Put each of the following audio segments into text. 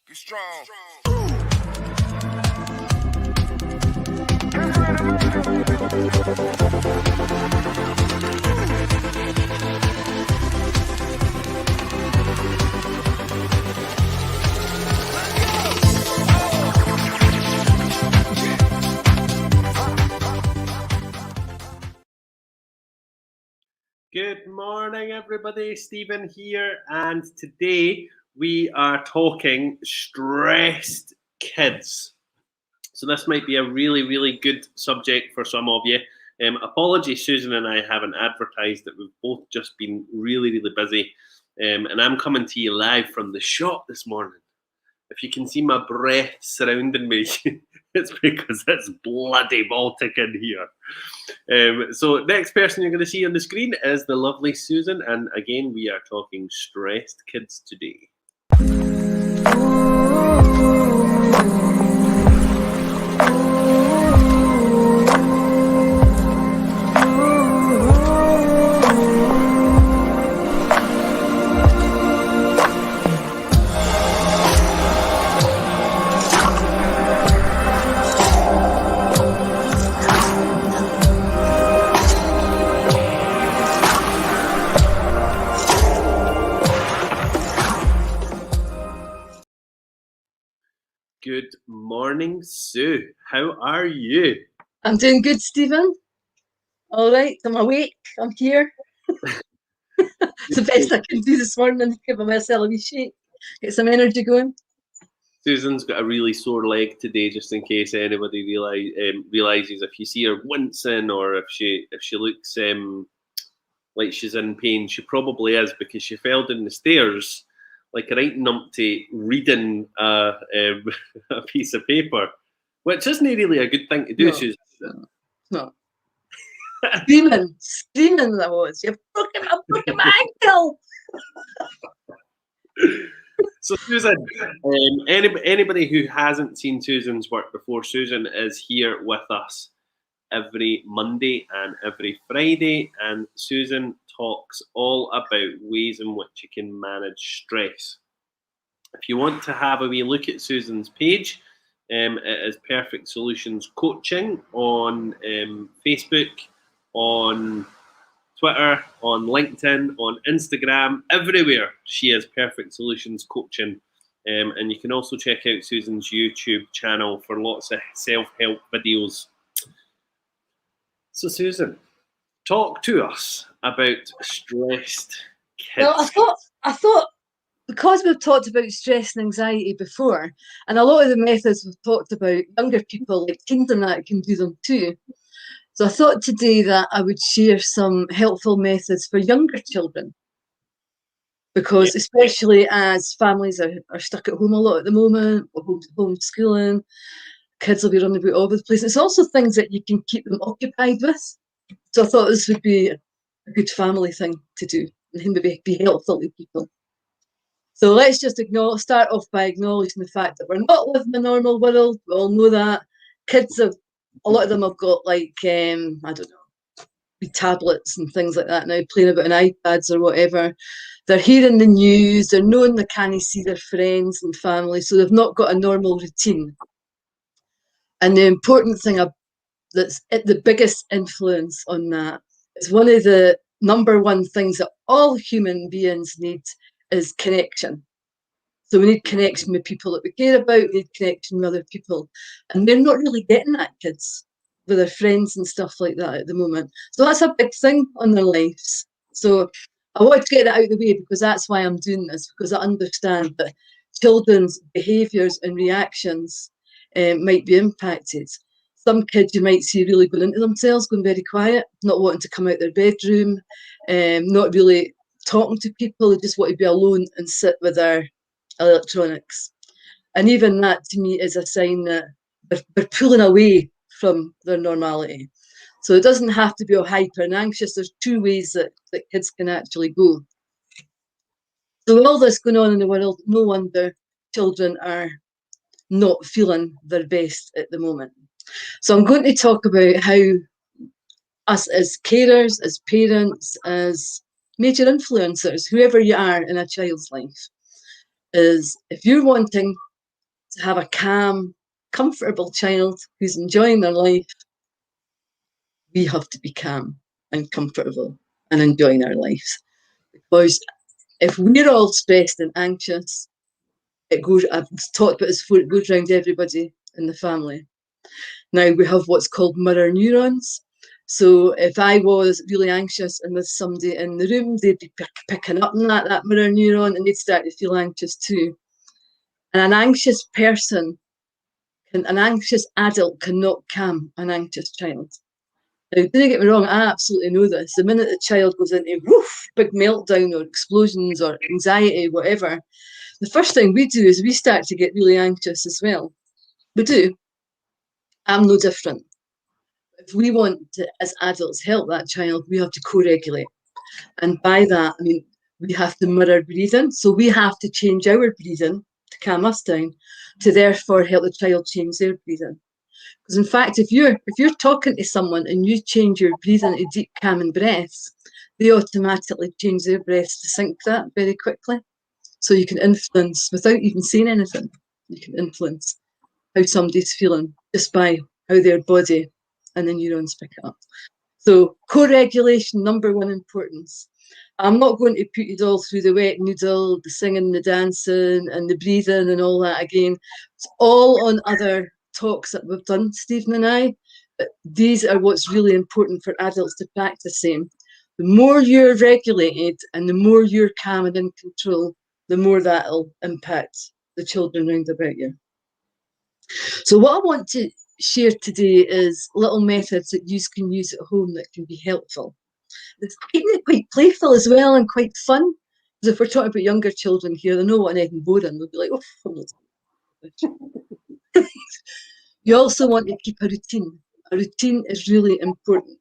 Be strong. Good morning, everybody. Stephen here, and today we are talking stressed kids. So this might be a really good subject for some of you. Apologies, Susan and I haven't advertised that. We've both just been really busy, and I'm coming to you live from the shop this morning. If you can see my breath surrounding me, it's because it's bloody Baltic in here. So next person you're going to see on the screen is the lovely Susan, and again we are talking stressed kids today. Good morning, Sue. How are you? I'm doing good, Stephen. All right, I'm awake. I'm here. It's the best I can do this morning. Give myself a wee shake, get some energy going. Susan's got a really sore leg today, just in case anybody realizes. If you see her wincing or if she looks like she's in pain, she probably is, because she fell down the stairs like a right numpty reading a piece of paper, which isn't really a good thing to do, No, Susan. No. Screaming I was. You've broken my ankle. So Susan, anybody who hasn't seen Susan's work before, Susan is here with us every Monday and every Friday, and Susan talks all about ways in which you can manage stress. If you want to have a wee look at Susan's page, it is Perfect Solutions Coaching on Facebook, on Twitter, on LinkedIn, on Instagram, everywhere she is Perfect Solutions Coaching. And you can also check out Susan's YouTube channel for lots of self-help videos. So Susan, talk to us about stressed kids. Well, I thought because we've talked about stress and anxiety before, and a lot of the methods we've talked about, younger people like teens and that can do them too. So I thought today that I would share some helpful methods for younger children, because especially as families are stuck at home a lot at the moment, or homeschooling, kids will be running about all over the place. It's also things that you can keep them occupied with. So I thought this would be a good family thing to do and maybe be helpful to people. So let's just start off by acknowledging the fact that we're not living in a normal world. We all know that. Kids a lot of them have got like, I don't know, tablets and things like that now, playing about on iPads or whatever. They're hearing the news, they're knowing they can't see their friends and family, so they've not got a normal routine. And the important thing that's the biggest influence on that is one of the number one things that all human beings need is connection. So we need connection with people that we care about, we need connection with other people. And they're not really getting that, kids, with their friends and stuff like that at the moment. So that's a big thing on their lives. So I wanted to get that out of the way, because that's why I'm doing this, because I understand that children's behaviours and reactions might be impacted. Some kids you might see really going into themselves, going very quiet, not wanting to come out their bedroom, not really talking to people. They just want to be alone and sit with their electronics. And even that to me is a sign that they're pulling away from their normality. So it doesn't have to be all hyper and anxious. There's two ways that kids can actually go. So with all this going on in the world, no wonder children are not feeling their best at the moment. So I'm going to talk about how us as carers, as parents, as major influencers, whoever you are in a child's life, is if you're wanting to have a calm, comfortable child who's enjoying their life, we have to be calm and comfortable and enjoying our lives. Because if we're all stressed and anxious, it goes, I've talked about this before, it goes around everybody in the family. Now we have what's called mirror neurons. So if I was really anxious and there's somebody in the room, they'd be picking up on that mirror neuron, and they'd start to feel anxious too. And an anxious person, an anxious adult cannot calm an anxious child. Now, don't get me wrong, I absolutely know this. The minute the child goes into woof, big meltdown or explosions or anxiety, whatever, the first thing we do is we start to get really anxious as well. We do. I'm no different. If we want to, as adults, help that child, we have to co-regulate. And by that, I mean, we have to mirror breathing. So we have to change our breathing to calm us down, to therefore help the child change their breathing. Because in fact, if you're talking to someone and you change your breathing to deep, calming breaths, they automatically change their breaths to sync that very quickly. So you can influence, without even saying anything, you can influence how somebody's feeling just by how their body and the neurons pick it up. So co-regulation, number one importance. I'm not going to put you all through the wet noodle, the singing, the dancing, and the breathing and all that again. It's all on other talks that we've done, Stephen and I. But these are what's really important for adults to practice saying. The more you're regulated and the more you're calm and in control, the more that'll impact the children around about you. So what I want to share today is little methods that you can use at home that can be helpful. It's quite playful as well and quite fun. Because if we're talking about younger children here, they know what an egg and boredom. They'll be like, oh. You also want to keep a routine. A routine is really important,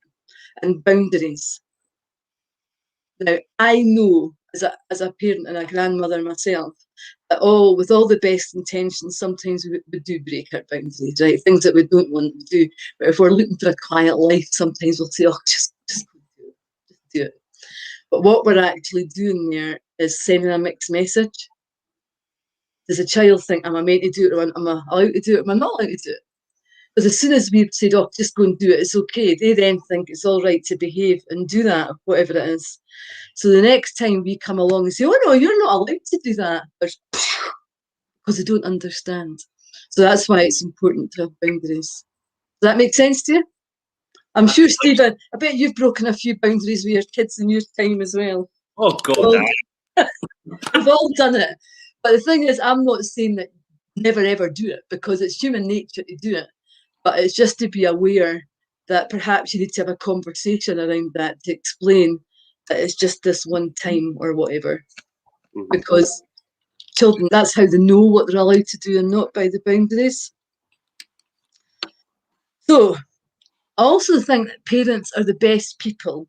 and boundaries. Now, I know as a parent and a grandmother myself, that with all the best intentions, sometimes we do break our boundaries, right? Things that we don't want to do. But if we're looking for a quiet life, sometimes we'll say, just do it. But what we're actually doing there is sending a mixed message. Does a child think, am I meant to do it, or am I allowed to do it, am I not allowed to do it? Because as soon as we've said, just go and do it, it's okay, they then think it's all right to behave and do that, whatever it is. So the next time we come along and say, oh no, you're not allowed to do that, because they don't understand. So that's why it's important to have boundaries. Does that make sense to you? I'm sure, Stephen, I bet you've broken a few boundaries with your kids in your time as well. Oh, God. We've all done it. But the thing is, I'm not saying that never ever do it, because it's human nature to do it. But it's just to be aware that perhaps you need to have a conversation around that to explain that it's just this one time or whatever. Mm-hmm. Because children, that's how they know what they're allowed to do and not, by the boundaries. So I also think that parents are the best people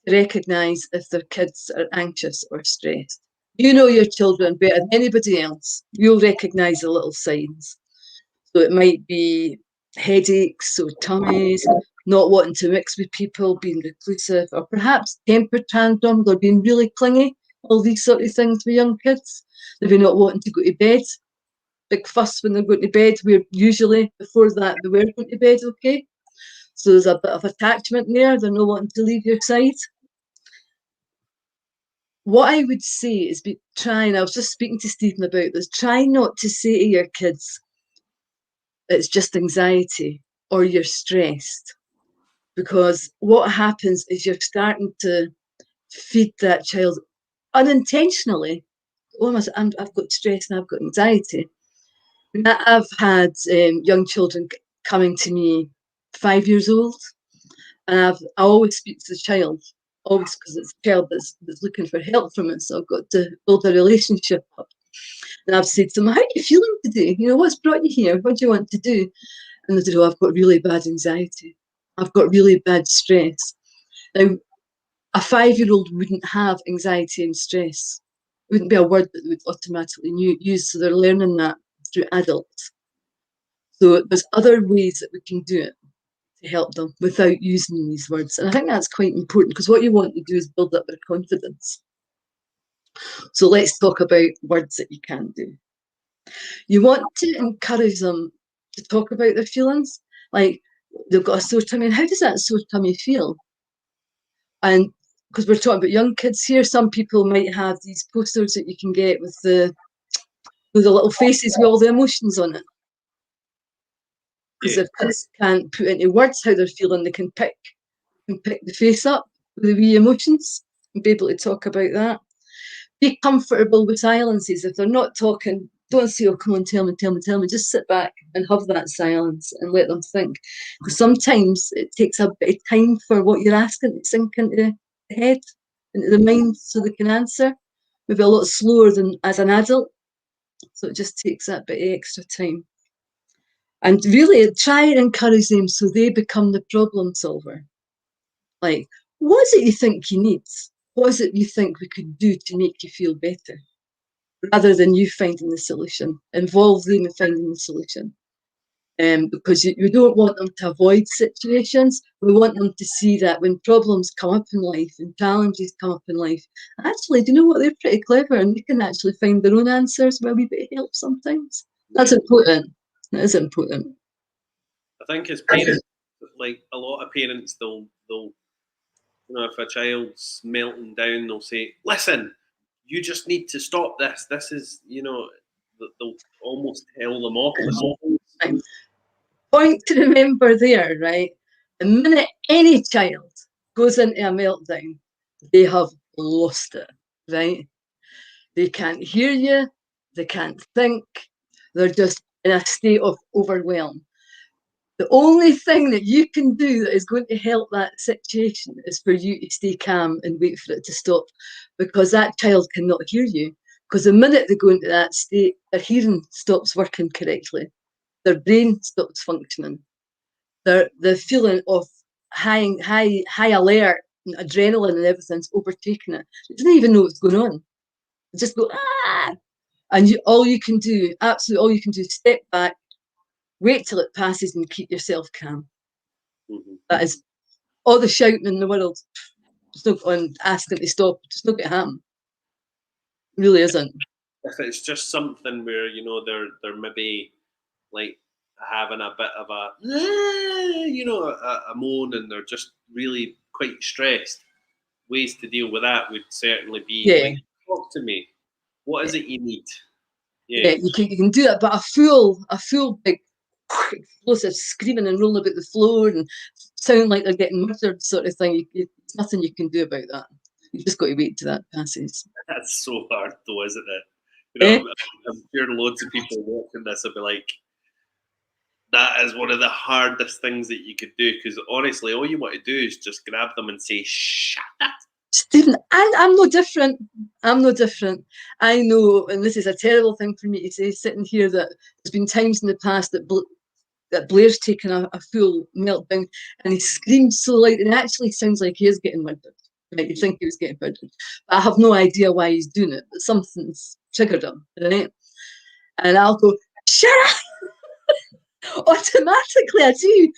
to recognise if their kids are anxious or stressed. You know your children better than anybody else. You'll recognise the little signs. So it might be headaches or tummies, not wanting to mix with people, being reclusive, or perhaps temper tantrums or being really clingy, all these sort of things with young kids. Maybe not wanting to go to bed, big fuss when they're going to bed, where usually before that they were going to bed okay. So there's a bit of attachment there, they're not wanting to leave your side. What I would say is I was just speaking to Stephen about this, try not to say to your kids, it's just anxiety or you're stressed. Because what happens is you're starting to feed that child unintentionally. I've got stress and I've got anxiety. I've had young children coming to me 5 years old, and I always speak to the child, always, because it's a child that's looking for help from us. So I've got to build a relationship up. And I've said to them, how are you feeling today? What's brought you here? What do you want to do? And they said, I've got really bad anxiety. I've got really bad stress. Now, a 5-year-old wouldn't have anxiety and stress. It wouldn't be a word that they would automatically use, so they're learning that through adults. So there's other ways that we can do it to help them without using these words. And I think that's quite important, because what you want to do is build up their confidence. So let's talk about words that you can do. You want to encourage them to talk about their feelings. Like, they've got a sore tummy, and how does that sore tummy feel? And because we're talking about young kids here, some people might have these posters that you can get with the little faces with all the emotions on it. Because if kids can't put into words how they're feeling, they can pick the face up with the wee emotions and be able to talk about that. Be comfortable with silences. If they're not talking, don't say, oh, come on, tell me. Just sit back and have that silence and let them think. Because sometimes it takes a bit of time for what you're asking to sink into the head, into the mind, so they can answer. Maybe a lot slower than as an adult. So it just takes that bit of extra time. And really try and encourage them so they become the problem solver. Like, what is it you think you need? What is it you think we could do to make you feel better? Rather than you finding the solution. Involve them in finding the solution. Because you don't want them to avoid situations. We want them to see that when problems come up in life and challenges come up in life, actually, do you know what? They're pretty clever and they can actually find their own answers with a wee bit of help sometimes. That's important. That is important. I think as parents, like a lot of parents, they'll if a child's melting down, they'll say, "Listen, you just need to stop this. This is, they'll almost tell them off." Right. Point to remember there, right? The minute any child goes into a meltdown, they have lost it, right? They can't hear you, they can't think, they're just in a state of overwhelm. The only thing that you can do that is going to help that situation is for you to stay calm and wait for it to stop, because that child cannot hear you. Because the minute they go into that state, their hearing stops working correctly, their brain stops functioning, the feeling of high alert and adrenaline and everything's overtaken it. It doesn't even know what's going on. It just go, ah! And all you can do is step back, wait till it passes and keep yourself calm. Mm-hmm. That is all the shouting in the world. It's not going asking to stop. It's not going to happen. It really isn't. If it's just something where they're maybe like having a bit of a moan and they're just really quite stressed, ways to deal with that would certainly be like, talk to me. What is it you need? Yeah, you can do that, but a full big explosive screaming and rolling about the floor and sound like they're getting murdered sort of thing. There's nothing you can do about that. You just got to wait till that passes. That's so hard, though, isn't it? I'm sure loads of people watching this will be like, that is one of the hardest things that you could do, because honestly, all you want to do is just grab them and say, "Shut up." Stephen, I'm no different. I know, and this is a terrible thing for me to say, sitting here, that there's been times in the past that Blair's taken a full meltdown and he screams so loud and it actually sounds like he is getting murdered. Right? You think he was getting murdered. But I have no idea why he's doing it, but something's triggered him, right? And I'll go, shut up! Automatically I do.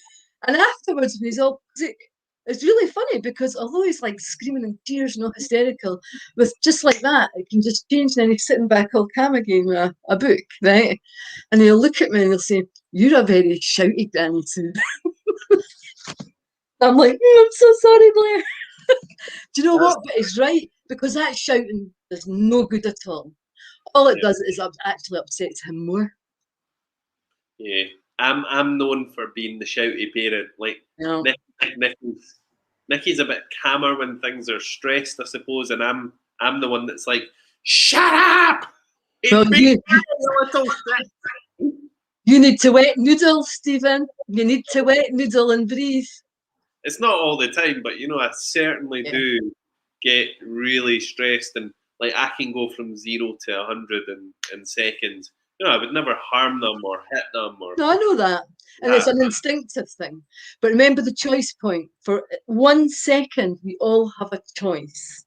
And afterwards, it's really funny because although he's like screaming in tears and all hysterical, with just like that, it can just change, and then he's sitting back all calm again with a book, right? And he'll look at me and he'll say, "You're a very shouty granny too." I'm like, I'm so sorry, Blair. Do you know what? But he's right, because that shouting is no good at all. All it does is actually upsets him more. Yeah, I'm known for being the shouty parent. Like, Nikki's a bit calmer when things are stressed, I suppose, and I'm the one that's like, shut up! Well, you need to wet noodle, Stephen. You need to wet noodle and breathe. It's not all the time, but I certainly do get really stressed, and like I can go from 0 to 100 in seconds. I would never harm them or hit them No, I know that. And it's an instinctive thing. But remember the choice point. For 1 second, we all have a choice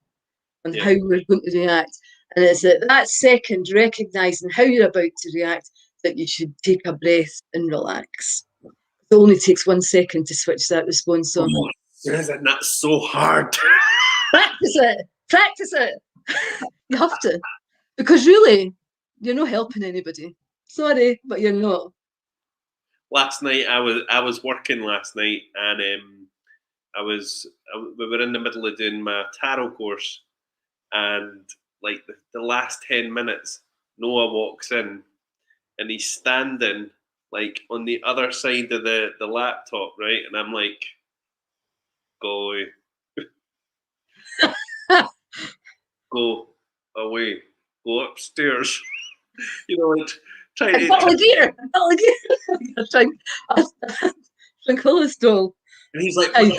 on how we're going to react. And it's at that second, recognizing how you're about to react, that you should take a breath and relax. It only takes 1 second to switch that response on. Isn't that so hard? Practice it. You have to. Because really, you're not helping anybody. Sorry, but you're not. Last night I was working last night, and we were in the middle of doing my tarot course, and like the last 10 minutes, Noah walks in, and he's standing like on the other side of the laptop, right? And I'm like, go away, go away, go upstairs. You know, like trying I felt like here. I felt like here. I'm trying to stall. and he's like, but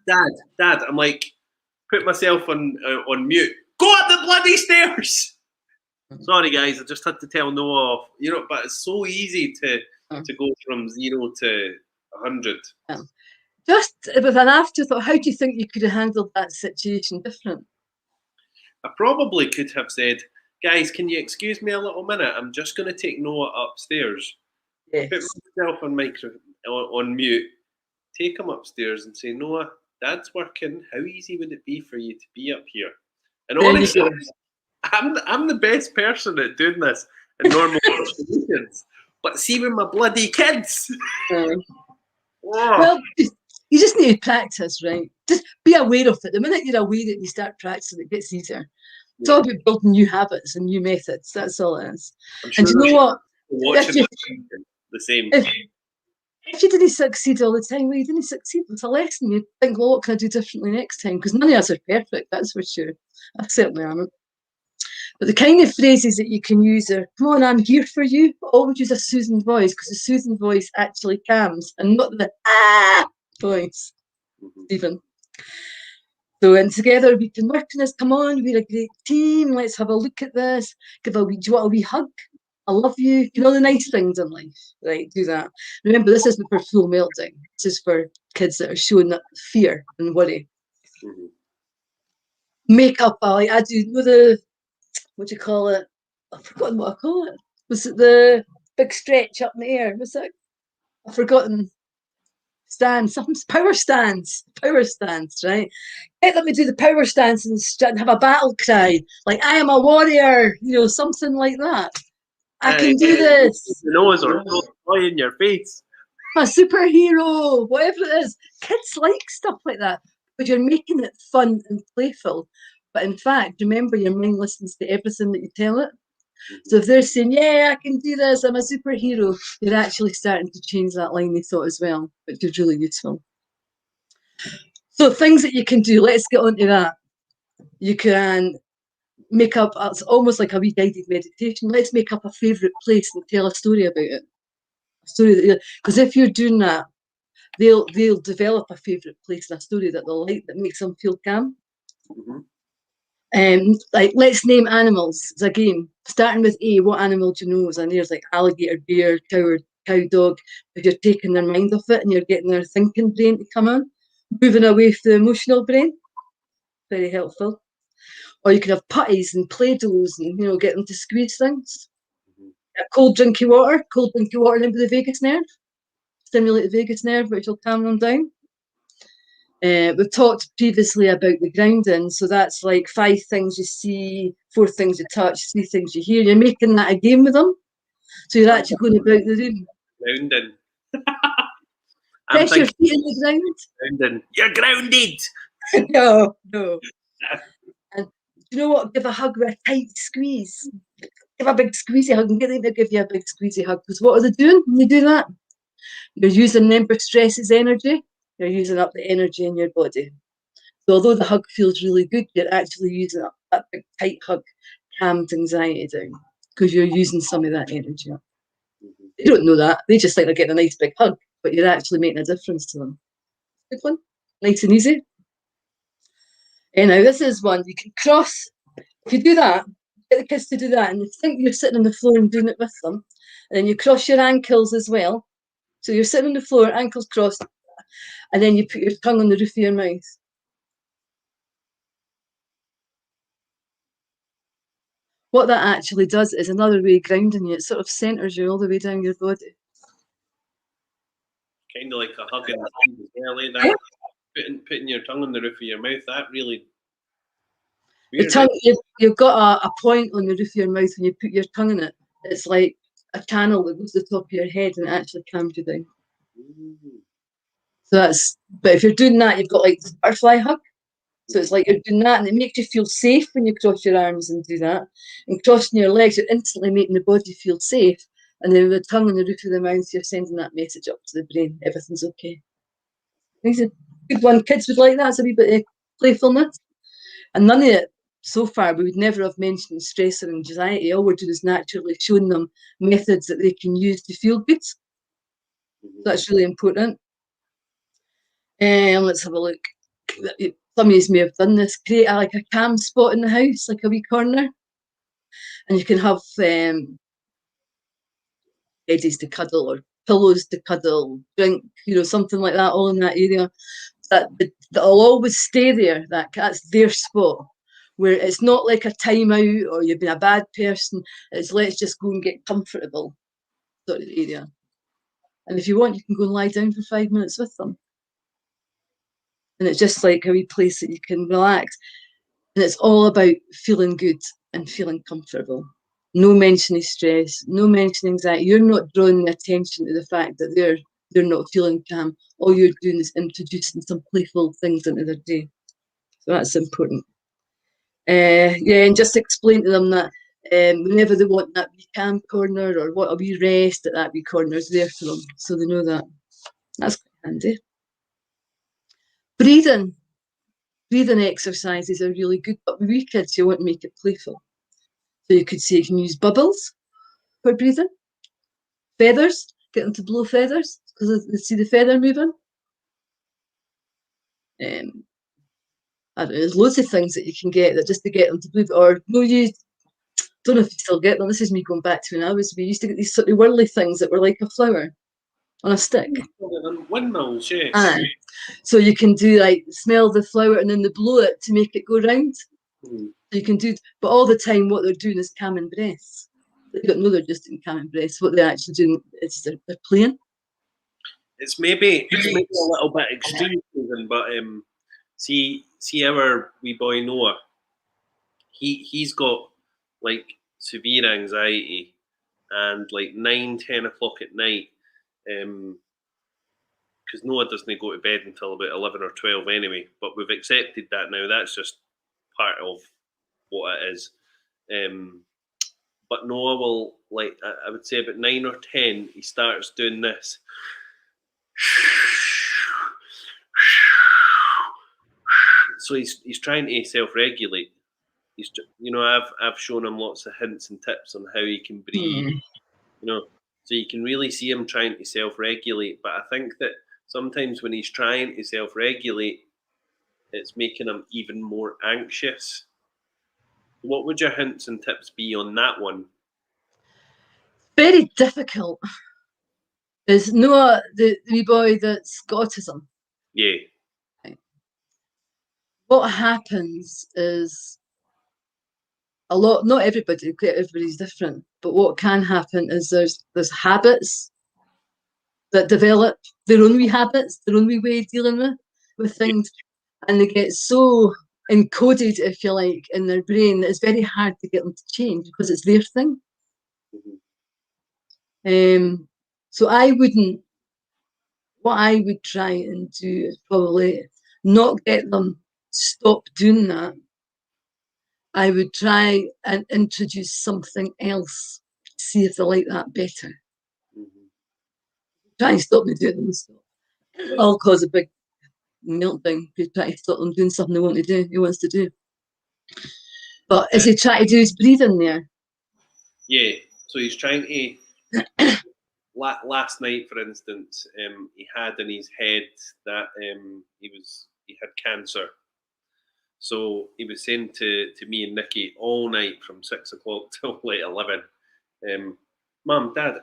dad. I'm like, put myself on mute. Go up the bloody stairs. Sorry, guys, I just had to tell Noah off. You know, but it's so easy to go from 0 to 100. Just with an afterthought, how do you think you could have handled that situation different? I probably could have said, guys, can you excuse me a little minute? I'm just going to take Noah upstairs. Yes. Put myself on mute, take him upstairs and say, Noah, Dad's working. How easy would it be for you to be up here? And honestly, I'm the best person at doing this in normal situations. But see with my bloody kids. Well, you just need to practice, right? Just be aware of it. The minute you're aware and you start practicing, it gets easier. It's all about building new habits and new methods. That's all it is. Sure and you know what? Watching the same. If you didn't succeed all the time, well, you didn't succeed. It's a lesson. You think, well, what can I do differently next time? Because none of us are perfect, that's for sure. I certainly am. But the kind of phrases that you can use are, come on, I'm here for you. Always use a soothing voice, because the soothing voice actually calms and not the voice. Stephen. So, and together we can work on this. Come on, we're a great team. Let's have a look at this. Do you want a wee hug? I love you. You know, the nice things in life, right? Do that. Remember, this isn't for full melting. This is for kids that are showing that fear and worry. Makeup, I do, you know, what do you call it? I've forgotten what I call it. Was it the big stretch up in the air? Was it? I've forgotten. Stands, some power stands, right? Let me do the power stance and have a battle cry, like I am a warrior, you know, something like that. I can do this. The nose or fly in your face. I'm a superhero, whatever it is. Kids like stuff like that, but you're making it fun and playful. But in fact, remember, your mind listens to everything that you tell it. So if they're saying, yeah, I can do this, I'm a superhero, you're actually starting to change that line they thought as well, which is really useful. So things that you can do, let's get on to that. You can make up, it's almost like a wee guided meditation. Let's make up a favourite place and tell a story about it. A story that, because if you're doing that, they'll develop a favourite place and a story that they'll like, that makes them feel calm. Like, let's name animals. It's a game. Starting with A, what animal do you know? And there's like alligator, bear, cow, dog. If you're taking their mind off it and you're getting their thinking brain to come in, moving away from the emotional brain, very helpful. Or you can have putties and Play-Dohs and, you know, get them to squeeze things. Cold drinky water into the vagus nerve. Stimulate the vagus nerve, which will calm them down. We've talked previously about the grounding, so that's like 5 things you see, 4 things you touch, 3 things you hear. You're making that a game with them, so you're actually going about the room. Grounding. Press your feet in the ground. Grounding. You're grounded. No. And you know what? Give a hug with a tight squeeze. Give a big squeezy hug and get them to give you a big squeezy hug. Because what are they doing when you do that? You're using them for stress's energy. You're using up the energy in your body. So although the hug feels really good, you're actually using up that big tight hug, calms anxiety down, because you're using some of that energy up. They don't know that. They just think they're getting a nice big hug, but you're actually making a difference to them. Good one. Nice and easy. And now this is one. You can cross. If you do that, get the kids to do that, and you think you're sitting on the floor and doing it with them, and then you cross your ankles as well. So you're sitting on the floor, ankles crossed, and then you put your tongue on the roof of your mouth. What that actually does is another way of grounding you. It sort of centres you all the way down your body. Kind of like a hug in the hand as well, that. Putting your tongue on the roof of your mouth, that really... Your tongue, you've got a point on the roof of your mouth when you put your tongue in it. It's like a channel that goes to the top of your head and it actually calms you down. Mm. So but if you're doing that, you've got like this butterfly hug. So it's like you're doing that, and it makes you feel safe when you cross your arms and do that. And crossing your legs, you're instantly making the body feel safe. And then with the tongue and the roof of the mouth, you're sending that message up to the brain. Everything's okay. It's a good one. Kids would like that. It's a wee bit of playfulness. And none of it, so far, we would never have mentioned stress or anxiety. All we're doing is naturally showing them methods that they can use to feel good. So that's really important. Let's have a look. Some of you may have done this. Create like a calm spot in the house, like a wee corner. And you can have eddies to cuddle or pillows to cuddle, drink, something like that, all in that area. That'll always stay there. That's their spot, where it's not like a timeout or you've been a bad person. It's let's just go and get comfortable sort of area. And if you want, you can go and lie down for 5 minutes with them. And it's just like a wee place that you can relax. And it's all about feeling good and feeling comfortable. No mentioning stress, no mentioning anxiety. You're not drawing the attention to the fact that they're not feeling calm. All you're doing is introducing some playful things into their day. So that's important. And just explain to them that whenever they want that wee calm corner or want a wee rest, that wee corner is there for them, so they know that. That's quite handy. Breathing exercises are really good, but with wee kids, you want to make it playful. So you could say you can use bubbles for breathing, feathers, get them to blow feathers because they see the feather moving. I don't know, there's loads of things that you can get that just to get them to blow. Or no, you don't know if you still get them. This is me going back to when I was. We used to get these sort of whirly things that were like a flower on a stick. Windmills, yes. So you can do like smell the flower and then they blow it to make it go round. So you can do, but all the time what they're doing is calming breaths. They don't know they're just doing calming breaths. What they're actually doing is they're playing. It's maybe a little bit extreme, but see our wee boy Noah. He's got like severe anxiety, and like 9-10 o'clock at night, because Noah doesn't go to bed until about 11 or 12 anyway. But we've accepted that now. That's just part of what it is. But Noah will, like, I would say about 9 or 10, he starts doing this. So he's trying to self-regulate. He's, I've shown him lots of hints and tips on how he can breathe. So you can really see him trying to self-regulate. But I think that sometimes when he's trying to self-regulate, it's making him even more anxious. What would your hints and tips be on that one? Very difficult. Is Noah the wee boy that's got autism? Yeah. What happens is not everybody's different, but what can happen is there's habits that develop, their own wee habits, their own wee way of dealing with things, and they get so encoded, if you like, in their brain that it's very hard to get them to change because it's their thing. So what I would try and do is probably not get them stop doing that. I would try and introduce something else, see if they like that better. Try and stop me doing them. I'll cause a big meltdown if you try to stop them doing something he wants to do. But is he trying to do his breathing there? Yeah, so he's trying to. Last night, for instance, he had in his head that he had cancer. So he was saying to me and Nikki all night from 6 o'clock till like 11, Mum, Dad,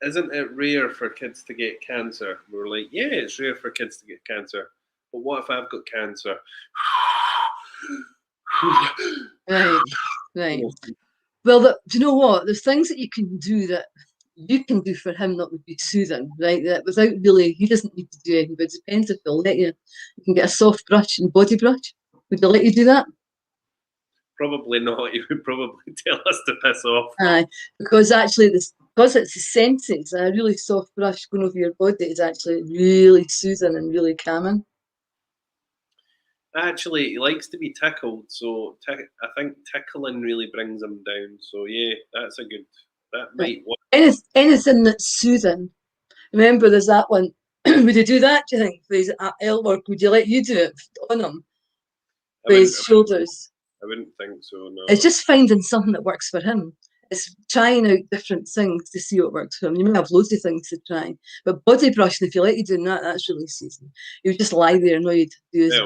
isn't it rare for kids to get cancer? We were like, yeah, it's rare for kids to get cancer. But what if I've got cancer? Right. Well, do you know what? There's things that you can do that you can do for him that would be soothing, right? That without really, he doesn't need to do anything, but it depends if he'll let you. You can get a soft brush and body brush. Would he let you do that? Probably not. He would probably tell us to piss off. Because actually because it's the senses, a really soft brush going over your body is actually really soothing and really calming. Actually, he likes to be tickled, so I think tickling really brings him down. So yeah, that's a good. That might work. Anything that's soothing. Remember, there's that one. Would you do that? Do you think for his work? Would you let you do it on him I for his wouldn't. shoulders? I wouldn't think so. It's No. just finding something that works for him. It's trying out different things to see what works for him. You may have loads of things to try, but body brushing, if you let you doing that, that's really soothing. You just lie there and all you do is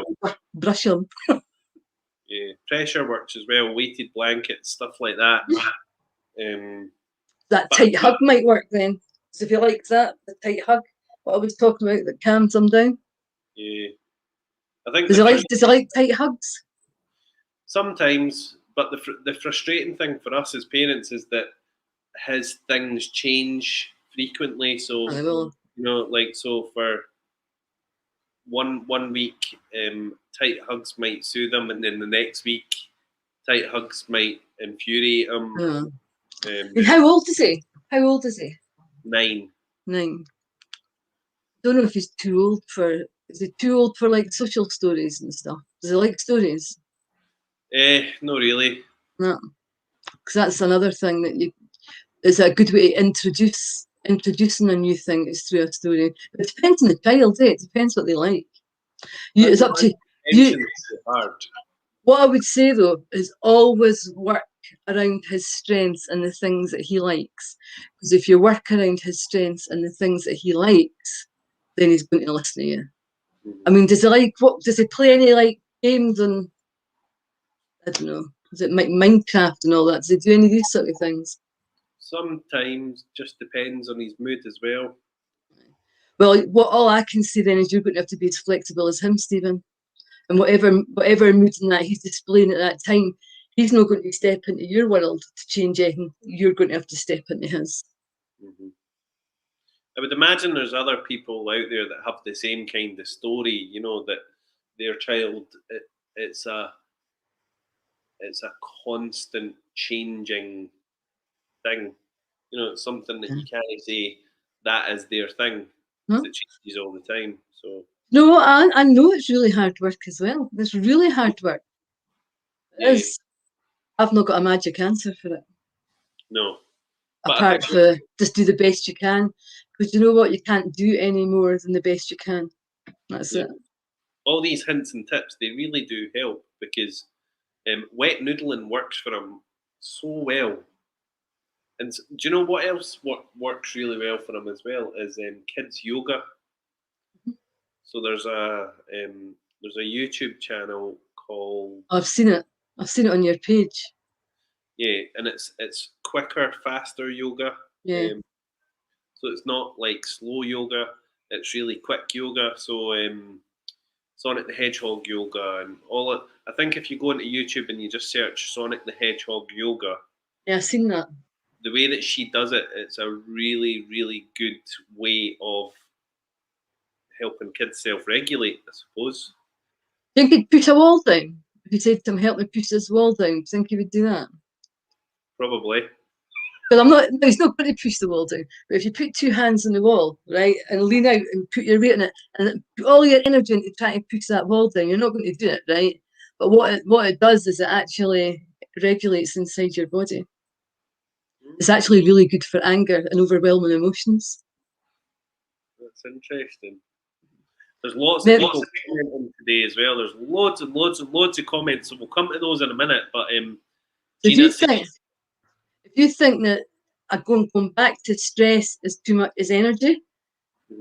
brush him. Yeah, pressure works as well. Weighted blankets, stuff like that. That tight hug might work then. So if you like that, the tight hug, what I was talking about that calms him down. Yeah, I think Does he like tight hugs? Sometimes, but the frustrating thing for us as parents is that his things change frequently. So like so for one week, tight hugs might soothe him, and then the next week, tight hugs might infuriate him. And how old is he? How old is he? 9. 9. Don't know if he's too old for. Is he too old for like social stories and stuff? Does he like stories? Not really. No, because that's another thing that you is a good way to introducing a new thing is through a story. It depends on the child. It depends what they like. It's up to you. Hard. What I would say though is always work around his strengths and the things that he likes. Because if you work around his strengths and the things that he likes, then he's going to listen to you. I mean, does he play any like games on, I don't know, is it Minecraft and all that? Does he do any of these sort of things? Sometimes, just depends on his mood as well. Well, all I can say then is you're going to have to be as flexible as him, Stephen. And whatever mood and that he's displaying at that time, he's not going to step into your world to change anything. You're going to have to step into his. Mm-hmm. I would imagine there's other people out there that have the same kind of story. You know that their child it's a constant changing thing. You know, it's something that you can't say that is their thing. It changes all the time. So no, I know it's really hard work as well. It's really hard work. It is. I've not got a magic answer for it. No. Apart from just do the best you can. Because you know what? You can't do any more than the best you can. That's it. All these hints and tips, they really do help because wet noodling works for him so well. And do you know what else works really well for him as well is kids yoga. So there's a YouTube channel called. I've seen it. I've seen it on your page. Yeah, and it's quicker, faster yoga. Yeah. So it's not like slow yoga. It's really quick yoga. So Sonic the Hedgehog yoga and all it. I think if you go into YouTube and you just search Sonic the Hedgehog yoga. Yeah, I've seen that. The way that she does it, it's a really, really good way of helping kids self-regulate, I suppose. Do you think he'd put a wall down? If you said to him, help me push this wall down, do you think he would do that? Probably. Because he's not going to push the wall down. But if you put 2 hands on the wall, right, and lean out and put your weight on it, and put all your energy into trying to push that wall down, you're not going to do it, right? But what it does is it actually regulates inside your body. It's actually really good for anger and overwhelming emotions. That's interesting. There's lots of people commenting today as well. There's loads and loads and loads of comments, so we'll come to those in a minute. But if you think that going back to stress is too much is energy,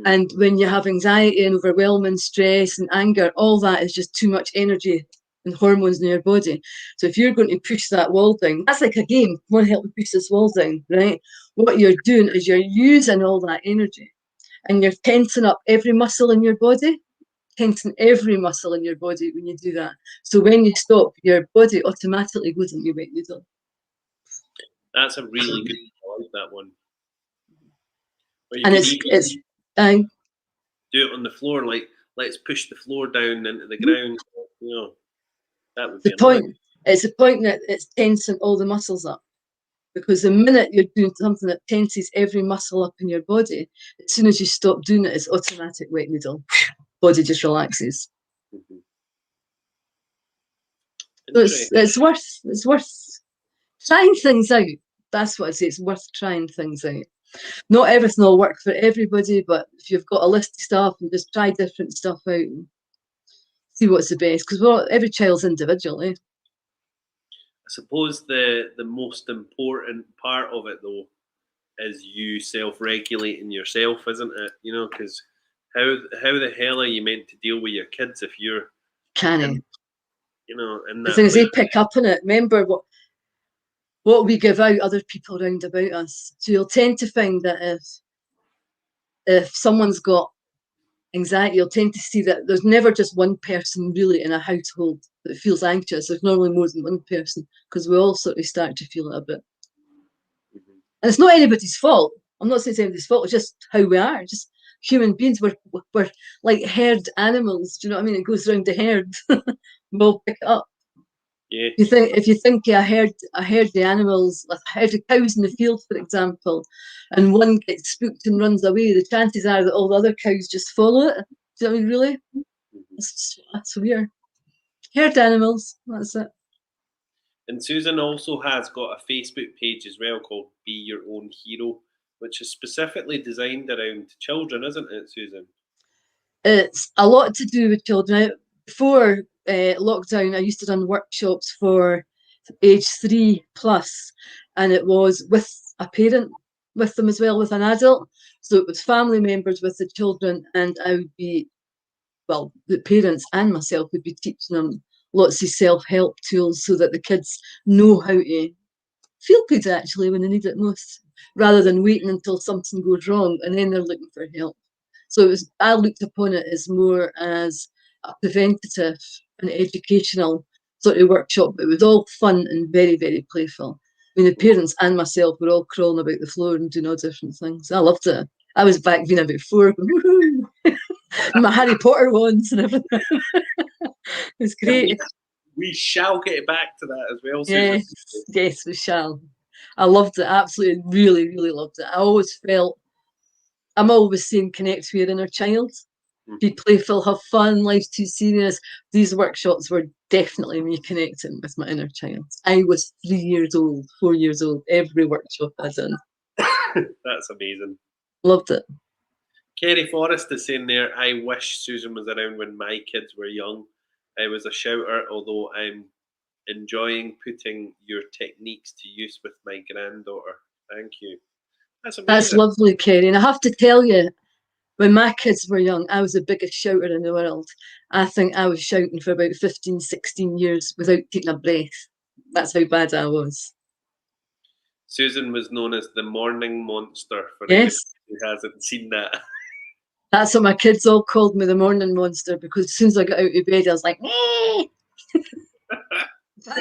and when you have anxiety and overwhelming stress and anger, all that is just too much energy and hormones in your body. So if you're going to push that wall down, that's like a game. You want to help me push this wall down, right? What you're doing is you're using all that energy and you're tensing up every muscle in your body, tensing every muscle in your body when you do that. So when you stop, your body automatically goes into wet noodle. That's a really good. I like that one. And it's do it on the floor, like let's push the floor down into the ground. You know, that would be the point. It's the point that it's tensing all the muscles up. Because the minute you're doing something that tenses every muscle up in your body, as soon as you stop doing it, it's automatic wet needle. Body just relaxes. Mm-hmm. So it's worth trying things out. That's what I say. It's worth trying things out. Not everything will work for everybody, but if you've got a list of stuff and just try different stuff out and see what's the best. Because every child's individual, eh? I suppose the most important part of it though is you self-regulating yourself, isn't it? You know, because how the hell are you meant to deal with your kids if you're Canny. you know in The that thing is, place? they pick up on it. Remember what we give out, other people around about us. So you'll tend to find that if someone's got anxiety, you'll tend to see that there's never just one person really in a household that feels anxious. There's normally more than one person because we all sort of start to feel it a bit. Mm-hmm. And it's not anybody's fault. I'm not saying it's anybody's fault. It's just how we are. Just human beings. We're like herd animals. Do you know what I mean? It goes around the herd. We'll pick it up. Yeah. If you think a herd the animals, a herd of cows in the field, for example, and one gets spooked and runs away, the chances are that all the other cows just follow it. Do you know what I mean? Really? Mm-hmm. That's weird. Herd animals. That's it. And Susan also has got a Facebook page as well called Be Your Own Hero, which is specifically designed around children, isn't it, Susan? It's a lot to do with children. Before lockdown, I used to run workshops for age 3+, and it was with a parent with them as well, with an adult. So it was family members with the children, and I would be, well, the parents and myself would be teaching them lots of self-help tools so that the kids know how to feel good actually when they need it most, rather than waiting until something goes wrong and then they're looking for help. So I looked upon it as more as a preventative and educational sort of workshop. It was all fun and very, very playful. I mean, the parents and myself were all crawling about the floor and doing all different things. I loved it. I was back being about 4, my Harry Potter ones and everything. It's great. We shall get back to that as well, Susan. Yes, yes, we shall. I loved it. Absolutely, really, really loved it. I'm always saying connect with your inner child. Be playful, have fun, life's too serious. These workshops were definitely me connecting with my inner child. I was 3 years old, 4 years old, every workshop I done. That's amazing. Loved it. Kerry Forrest is saying there, I wish Susan was around when my kids were young. I was a shouter, although I'm enjoying putting your techniques to use with my granddaughter. Thank you. That's amazing. That's lovely, Kerry. And I have to tell you, when my kids were young, I was the biggest shouter in the world. I think I was shouting for about 15, 16 years without taking a breath. That's how bad I was. Susan was known as the morning monster for Yes. anybody who hasn't seen that. That's what my kids all called me, the morning monster, because as soon as I got out of bed, I was like, I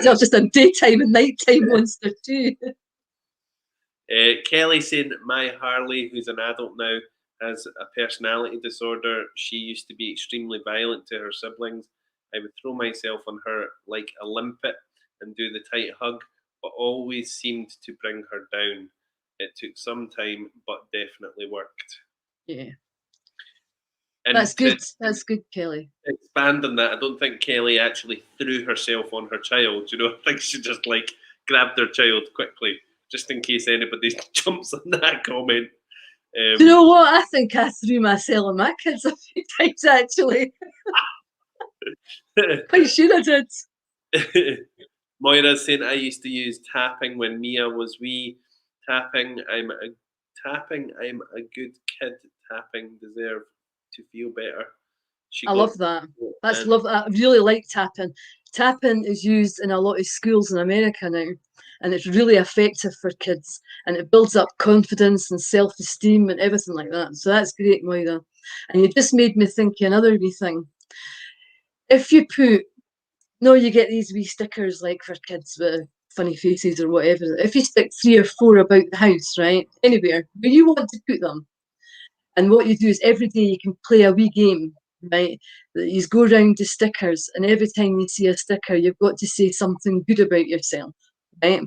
was just a daytime and nighttime monster too. Kelly saying my Harley, who's an adult now, has a personality disorder. She used to be extremely violent to her siblings. I would throw myself on her like a limpet and do the tight hug, but always seemed to bring her down. It took some time, but definitely worked. Yeah. And That's good. That's good, Kelly. Expand on that, I don't think Kelly actually threw herself on her child. You know, I think she just like grabbed her child quickly, just in case anybody jumps on that comment. You know what? I think I threw myself on my kids a few times actually. Quite sure I did. Moira's saying I used to use tapping when Mia was wee. Tapping, I'm a good kid. Tapping deserve to feel better. I love that. That's love. I really like tapping. Tapping is used in a lot of schools in America now, and it's really effective for kids, and it builds up confidence and self-esteem and everything like that. So that's great, Moira. And you just made me think of another wee thing. If you put, no, you get these wee stickers like for kids with funny faces or whatever. If you stick 3 or 4 about the house, right, anywhere where you want to put them, and what you do is every day you can play a wee game, right? You go around the stickers, and every time you see a sticker, you've got to say something good about yourself, right?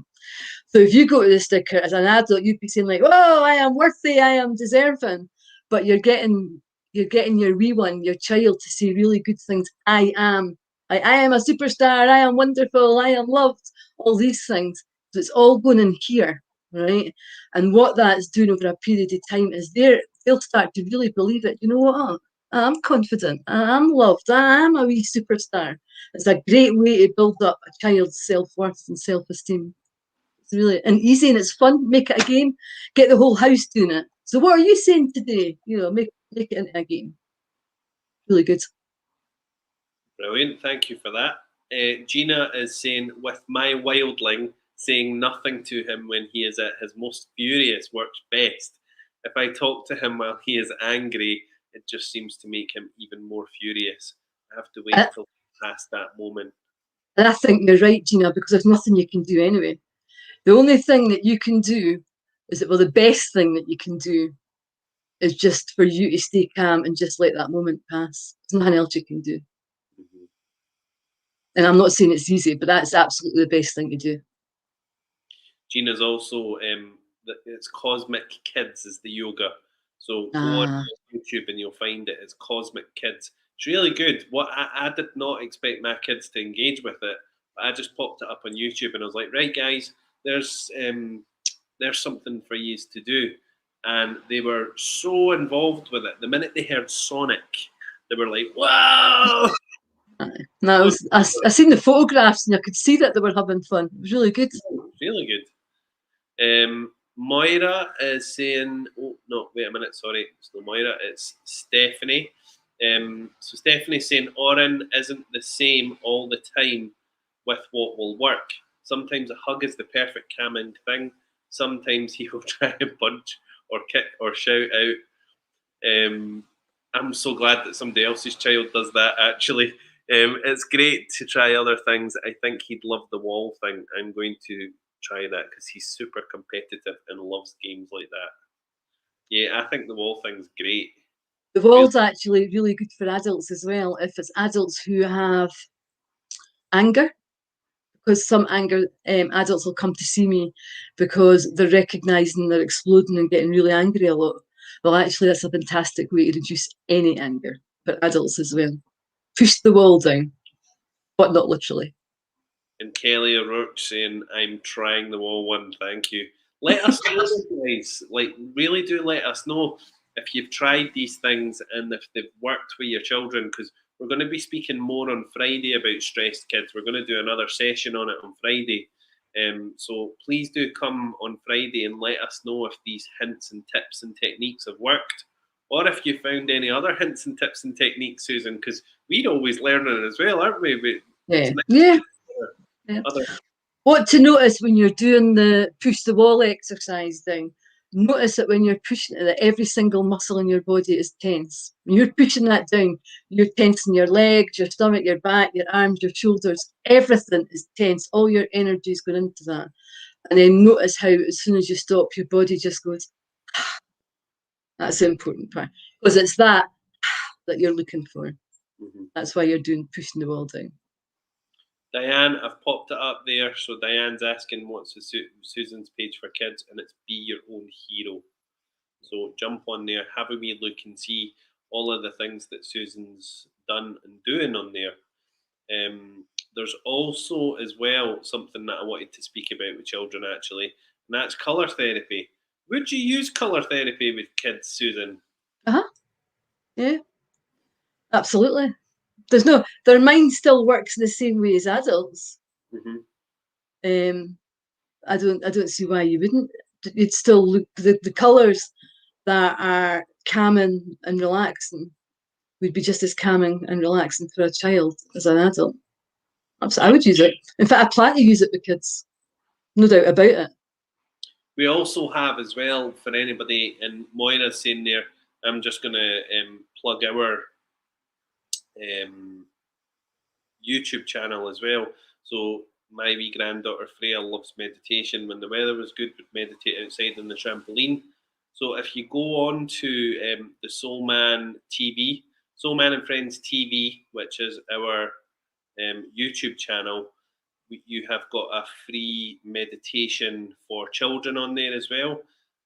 So if you go to the sticker as an adult, you'd be saying like, "Oh, I am worthy, I am deserving," but you're getting your wee one, your child, to say really good things. I am a superstar. I am wonderful. I am loved. All these things. So it's all going in here, right? And what that's doing over a period of time is they'll start to really believe it. You know what? I'm confident. I'm loved. I'm a wee superstar. It's a great way to build up a child's self-worth and self-esteem. It's really and easy and it's fun. Make it a game. Get the whole house doing it. So what are you saying today? Make it into a game. Really good. Brilliant, thank you for that. Gina is saying, with my wildling, saying nothing to him when he is at his most furious works best. If I talk to him while he is angry, it just seems to make him even more furious. I have to wait till past that moment. And I think you're right, Gina, because there's nothing you can do anyway. The only thing that you can do is that, well, the best thing that you can do is just for you to stay calm and just let that moment pass. There's nothing else you can do. Mm-hmm. And I'm not saying it's easy, but that's absolutely the best thing to do. Gina's also it's Cosmic Kids is the yoga. So go on YouTube and you'll find it. It's Cosmic Kids. It's really good. What I did not expect my kids to engage with it, but I just popped it up on YouTube and I was like, right, guys, there's something for you to do. And they were so involved with it. The minute they heard Sonic, they were like, wow. No, I seen the photographs and I could see that they were having fun. It was really good. Really good. Moira is saying, oh no, wait a minute, sorry, it's not Moira, it's Stephanie. So Stephanie's saying Oren isn't the same all the time with what will work. Sometimes a hug is the perfect calming thing. Sometimes he will try and punch or kick or shout out. I'm so glad that somebody else's child does that actually. It's great to try other things. I think he'd love the wall thing. I'm going to try that because he's super competitive and loves games like that. Yeah, I think the wall thing's great. The wall's actually really good for adults as well. If it's adults who have anger, because some anger adults will come to see me because they're recognizing they're exploding and getting really angry a lot. Well, actually, that's a fantastic way to reduce any anger for adults as well. Push the wall down, but not literally. And Kelly O'Rourke saying, I'm trying the wall one, thank you. Let us know, guys. Like, really do let us know if you've tried these things and if they've worked with your children, because we're going to be speaking more on Friday about stressed kids. We're going to do another session on it on Friday. So please do come on Friday and let us know if these hints and tips and techniques have worked, or if you found any other hints and tips and techniques, Susan, because we're always learning as well, aren't we? Yeah. Yeah. What to notice when you're doing the push the wall exercise down, notice that when you're pushing it, that every single muscle in your body is tense. When you're pushing that down, you're tensing your legs, your stomach, your back, your arms, your shoulders. Everything is tense. All your energy is going into that. And then notice how as soon as you stop, your body just goes, that's the important part. Because it's that you're looking for. Mm-hmm. That's why you're doing pushing the wall down. Diane, I've popped it up there. So Diane's asking what's the Susan's page for kids, and it's Be Your Own Hero. So jump on there, have a wee look and see all of the things that Susan's done and doing on there. There's also as well something that I wanted to speak about with children actually, and that's colour therapy. Would you use colour therapy with kids, Susan? Yeah, absolutely. Their mind still works the same way as adults. Mm-hmm. I don't see why you wouldn't. You'd still look the colours that are calming and relaxing would be just as calming and relaxing for a child as an adult. I would use it. In fact, I plan to use it with kids. No doubt about it. We also have as well for anybody, and Moira's saying there, I'm just going to plug our YouTube channel as well. So my wee granddaughter Freya loves meditation. When the weather was good, would meditate outside on the trampoline. So if you go on to the Soul Man TV, Soul Man and Friends TV, which is our YouTube channel, you have got a free meditation for children on there as well.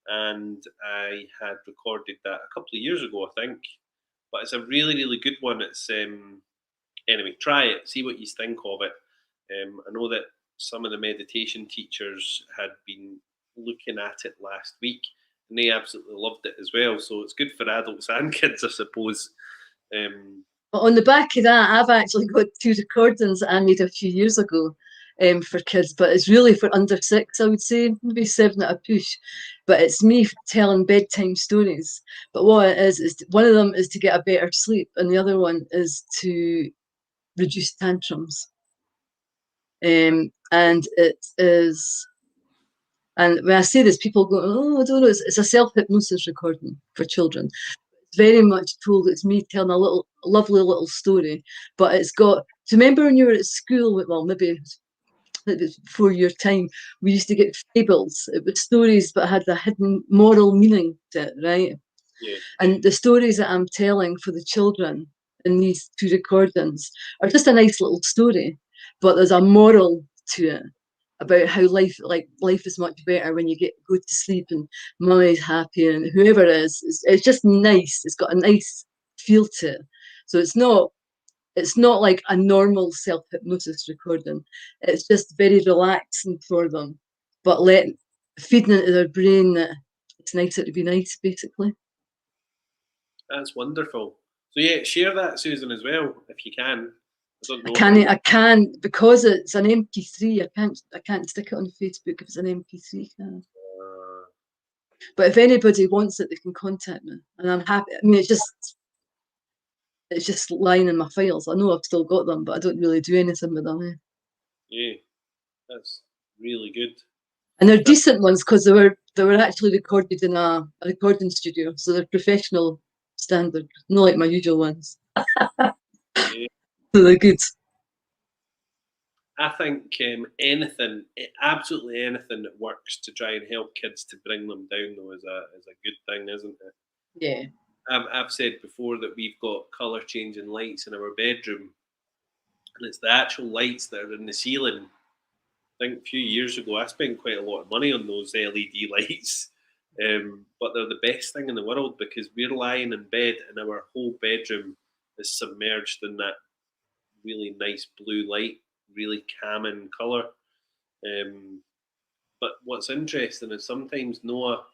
And I had recorded that a couple of years ago, I think. But it's a really, really good one. It's anyway, try it, see what you think of it. I know that some of the meditation teachers had been looking at it last week, and they absolutely loved it as well. So it's good for adults and kids, I suppose. But on the back of that, I've actually got 2 recordings that I made a few years ago for kids, but it's really for under 6, I would say, maybe 7 at a push. But it's me telling bedtime stories. But what it is one of them is to get a better sleep, and the other one is to reduce tantrums. And it is, and when I say this, people go, "Oh, I don't know." It's a self-hypnosis recording for children. It's very much told. It's me telling a lovely little story, but it's got. Do you remember when you were at school? Well, maybe it was before your time. We used to get fables. It was stories, but had a hidden moral meaning to it, right? Yeah. And the stories that I'm telling for the children in these 2 recordings are just a nice little story, but there's a moral to it about how life is much better when you go to sleep and mummy's happy and whoever it is, it's just nice. It's got a nice feel to it. So it's not like a normal self-hypnosis recording. It's just very relaxing for them, but feeding into their brain that it's nicer to be nice, basically. That's wonderful. So yeah, share that, Susan, as well if you can. I don't know. I can't because it's an MP3. I can't stick it on Facebook if it's an MP3. But if anybody wants it, they can contact me, and I'm happy. I mean, it's just lying in my files. I know I've still got them, but I don't really do anything with them. Yeah, that's really good. And they're decent ones because they were actually recorded in a recording studio, so they're professional standard, not like my usual ones. Yeah. So they're good. I think absolutely anything that works to try and help kids to bring them down, though, is a good thing, isn't it? Yeah. I've said before that we've got colour changing lights in our bedroom, and it's the actual lights that are in the ceiling. I think a few years ago I spent quite a lot of money on those LED lights, but they're the best thing in the world because we're lying in bed and our whole bedroom is submerged in that really nice blue light, really calming colour. But what's interesting is sometimes Noah,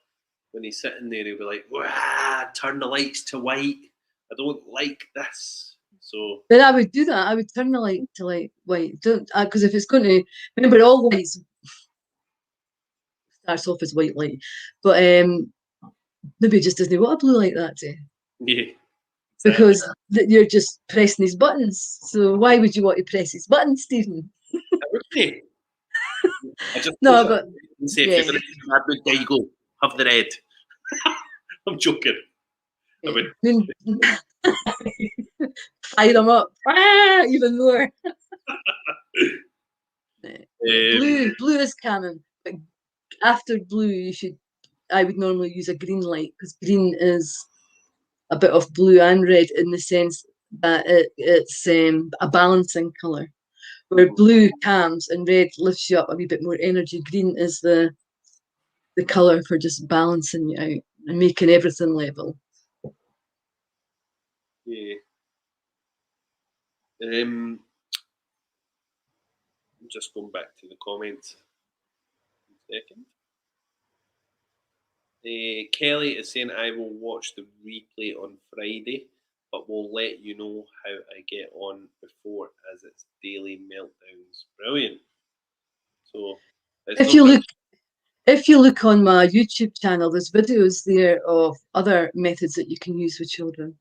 when he's sitting there, he'll be like, "Wah, turn the lights to white. I don't like this." So Then I would do that. I would turn the light to like white. Don't because if it's going to remember all lights starts off as white light, but maybe it just doesn't want a blue like that day yeah, because you're just pressing these buttons. So why would you want to press these buttons, Stephen? exactly. I just No, but and say, yeah. if you're going to bad mood, there you go. Have the red. I'm joking. I mean, Fire them up even more. Blue is canon, but after blue, I would normally use a green light because green is a bit of blue and red in the sense that it's a balancing colour. Where blue calms and red lifts you up a wee bit more energy. Green is the colour for just balancing you out and making everything level. yeah. I'm just going back to the comments. Second. Kelly is saying, I will watch the replay on Friday, but will let you know how I get on before, as it's daily meltdowns. Brilliant. So if you look on my YouTube channel, there's videos there of other methods that you can use with children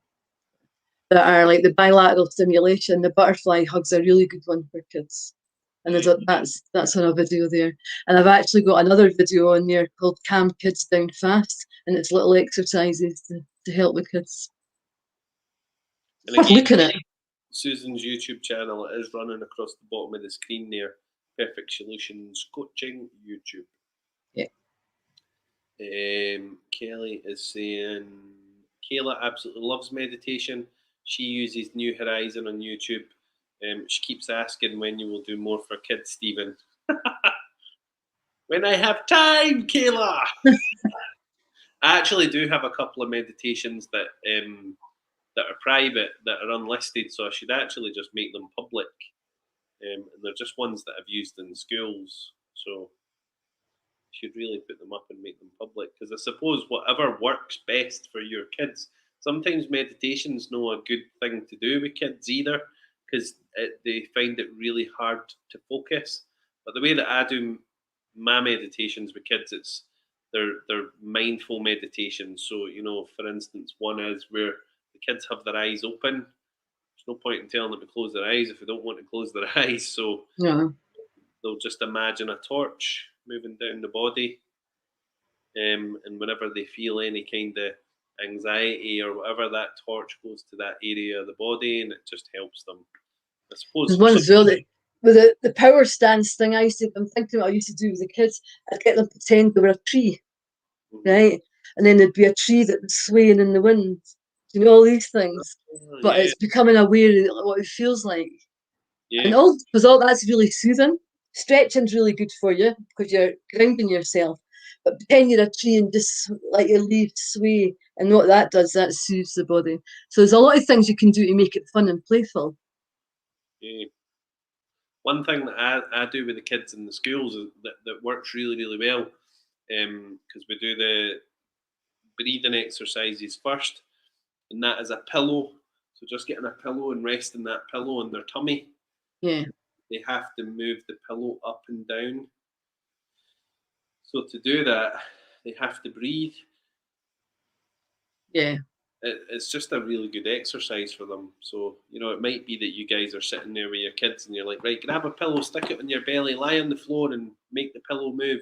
that are like the bilateral stimulation. The butterfly hug's a really good one for kids. And that's on a video there. And I've actually got another video on there called Calm Kids Down Fast, and it's little exercises to help with kids. and Worth again, looking at. Susan's YouTube channel is running across the bottom of the screen there. Perfect Solutions Coaching YouTube. Yeah. Kelly is saying, Kayla absolutely loves meditation. She uses New Horizon on YouTube. She keeps asking when you will do more for kids, Stephen. When I have time, Kayla. I actually do have a couple of meditations that are private, that are unlisted, so I should actually just make them public. And they're just ones that I've used in schools, so I should really put them up and make them public, because I suppose whatever works best for your kids. Sometimes meditation's not a good thing to do with kids either, because they find it really hard to focus. But the way that I do my meditations with kids, they're mindful meditations. So for instance, one is where the kids have their eyes open. There's no point in telling them to close their eyes if they don't want to close their eyes. So Yeah. they'll just imagine a torch moving down the body, and whenever they feel any kind of anxiety or whatever, that torch goes to that area of the body, and it just helps them. I suppose There's one as well that with the power stance thing. I'm thinking what I used to do with the kids. I'd get them to pretend they were a tree, right? And then there'd be a tree that was swaying in the wind. All these things. But yeah, it's becoming aware of what it feels like. yeah, And all that's really soothing. Stretching's really good for you because you're grounding yourself. But pretend you're a tree and just let your leaves sway. And what that does, that soothes the body. So there's a lot of things you can do to make it fun and playful. yeah. One thing that I do with the kids in the schools that works really, really well, because we do the breathing exercises first, and that is a pillow. So just getting a pillow and resting that pillow on their tummy. Yeah. They have to move the pillow up and down. So to do that, they have to breathe. Yeah. It's just a really good exercise for them. So, it might be that you guys are sitting there with your kids and you're like, right, grab a pillow, stick it on your belly, lie on the floor and make the pillow move.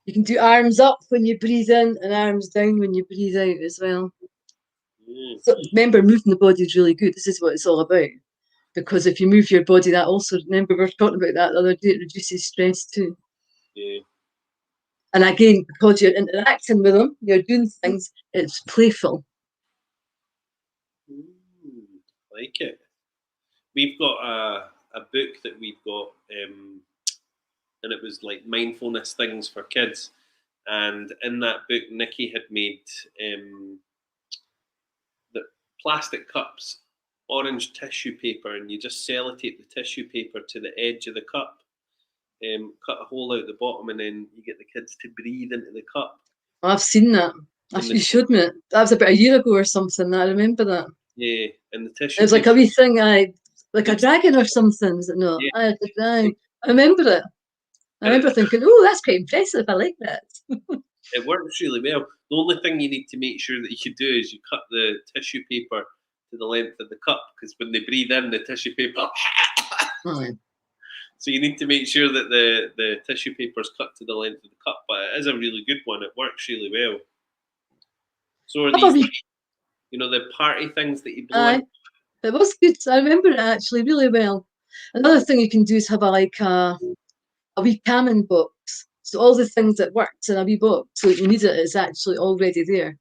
You can do arms up when you breathe in and arms down when you breathe out as well. Mm. So remember, moving the body is really good. This is what it's all about. Because if you move your body, that also, remember, we were talking about that the other day, it reduces stress too. Yeah. And again, because you're interacting with them, you're doing things, it's playful. Like it. We've got a book that we've got, and it was like mindfulness things for kids. And in that book, Nikki had made the plastic cups, orange tissue paper, and you just sellotape the tissue paper to the edge of the cup, cut a hole out the bottom, and then you get the kids to breathe into the cup. I've seen that. You showed me it. That was about a year ago or something. I remember that. Yeah, and the tissue. It was like a wee thing, like a dragon or something. Is it not? Yeah. I remember it. I remember thinking, "Oh, that's quite impressive. I like that." It works really well. The only thing you need to make sure that you do is you cut the tissue paper to the length of the cup, because when they breathe in, the tissue paper. So you need to make sure that the tissue paper is cut to the length of the cup. But it is a really good one. It works really well. So are these, the party things that you blow in? It was good. I remember it actually really well. Another thing you can do is have a wee calming box. So all the things that worked in a wee box, so you need it is actually already there.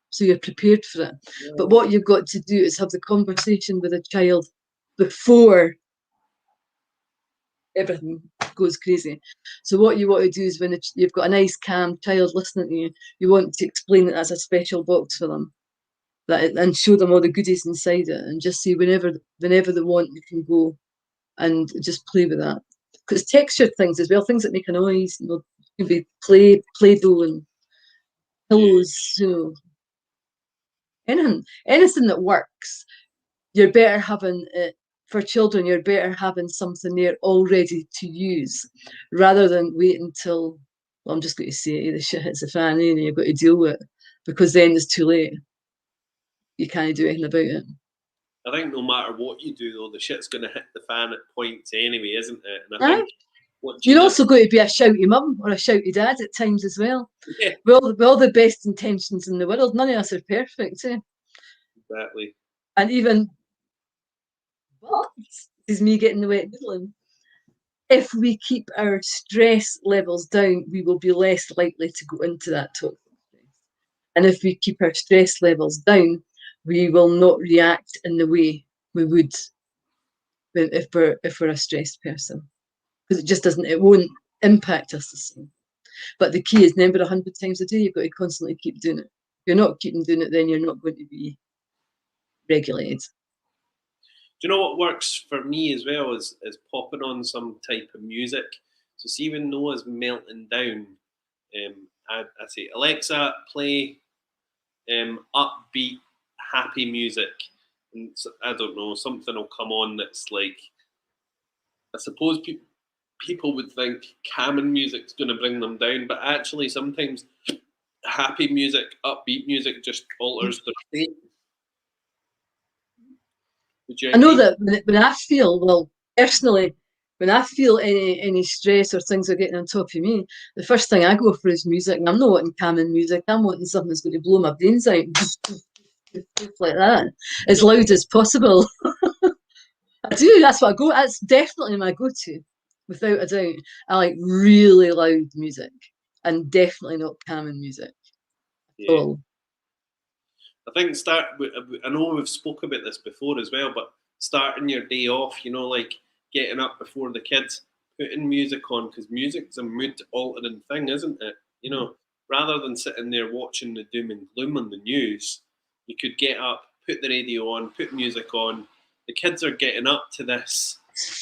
So you're prepared for it. Yeah. But what you've got to do is have the conversation with a child before everything goes crazy. So what you want to do is when you've got a nice calm child listening to you, you want to explain that that's a special box for them. And show them all the goodies inside it, and just say whenever they want, you can go and just play with that. Because textured things as well, things that make a noise, can be Play-Doh and pillows, anything that works. You're better having it for children. You're better having something there already to use, rather than wait until. Well, I'm just going to say the shit hits the fan, and you've got to deal with it, because then it's too late. You can't do anything about it. I think no matter what you do, though, the shit's going to hit the fan at points anyway, isn't it? And I think you're also going to be a shouty mum or a shouty dad at times as well. Yeah. With all the best intentions in the world, none of us are perfect. Exactly. And even, but this is me getting the wet noodling. If we keep our stress levels down, we will be less likely to go into that toxic stress. And if we keep our stress levels down, we will not react in the way we would if we're a stressed person, because it won't impact us the same. But the key is remember 100 times a day, you've got to constantly keep doing it. If you're not keeping doing it, then you're not going to be regulated. Do you know what works for me as well is popping on some type of music. So see when Noah's melting down, I say, Alexa, play upbeat, happy music. And I don't know, something will come on that's like, I suppose people would think calming music's going to bring them down, but actually sometimes happy music, upbeat music just alters their state. Would you agree? I know that when I feel, well, personally, when I feel any stress or things are getting on top of me, the first thing I go for is music. And I'm not wanting calming music. I'm wanting something that's going to blow my brains out, like that, as loud as possible. I do. That's what I go. That's definitely my go-to, without a doubt. I like really loud music, and definitely not calming music at all. I think I know we've spoke about this before as well, but starting your day off, like getting up before the kids, putting music on, because music's a mood altering thing, isn't it? Rather than sitting there watching the doom and gloom on the news, you could get up, put the radio on, put music on. The kids are getting up to this.